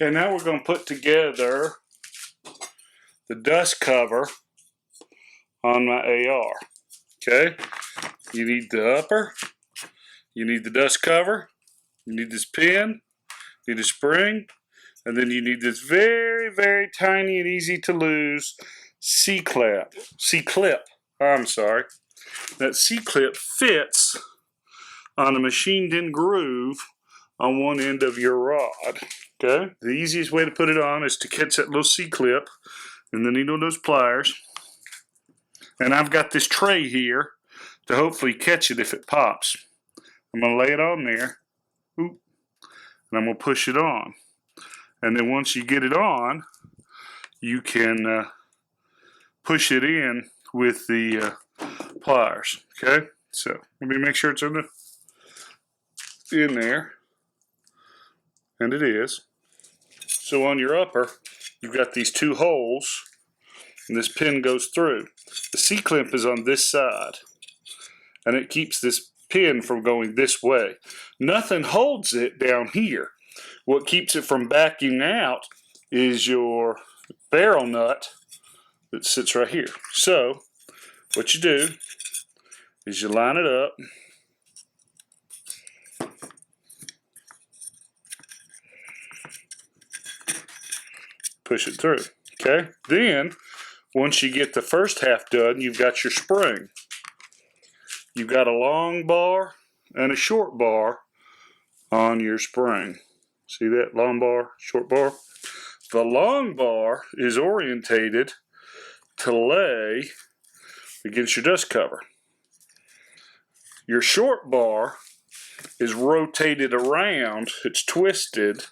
Okay, now we're going to put together the dust cover on my AR. Okay, you need the upper, you need the dust cover, you need this pin, you need a spring, and then you need this very, very tiny and easy to lose C-clip. I'm sorry. That C-clip fits on a machined-in groove on one end of your rod. Okay, the easiest way to put it on is to catch that little C-clip and the needle nose pliers. And I've got this tray here to hopefully catch it if it pops. I'm going to lay it on there, and I'm going to push it on. And then once you get it on, you can push it in with the pliers. Okay, so let me make sure it's in there, and it is. So on your upper, you've got these two holes, and this pin goes through. The C-clip is on this side, and it keeps this pin from going this way. Nothing holds it down here. What keeps it from backing out is your barrel nut that sits right here. So what you do is you line it up, push it through. Okay, then once you get the first half done, you've got your spring. You've got a long bar and a short bar on your spring. See that? Long bar, short bar. The long bar is orientated to lay against your dust cover. Your short bar is rotated around. It's twisted.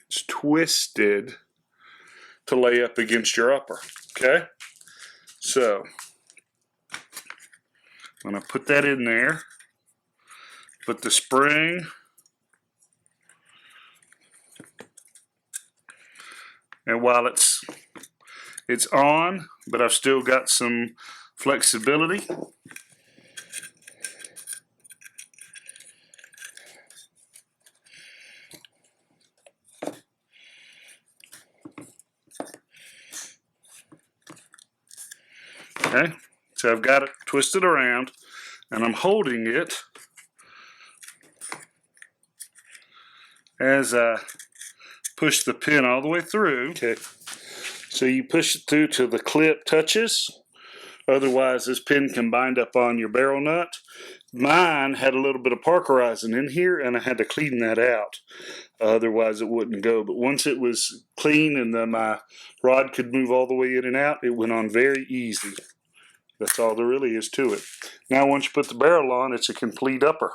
It's twisted to lay up against your upper. Okay? So I'm going to put that in there. Put the spring. And while it's on, but I've still got some flexibility. Okay, so I've got it twisted around, and I'm holding it as I push the pin all the way through. Okay, so you push it through till the clip touches. Otherwise, this pin can bind up on your barrel nut. Mine had a little bit of parkerizing in here, and I had to clean that out. Otherwise, it wouldn't go. But once it was clean and my rod could move all the way in and out, it went on very easy. That's all there really is to it. Now, once you put the barrel on, it's a complete upper.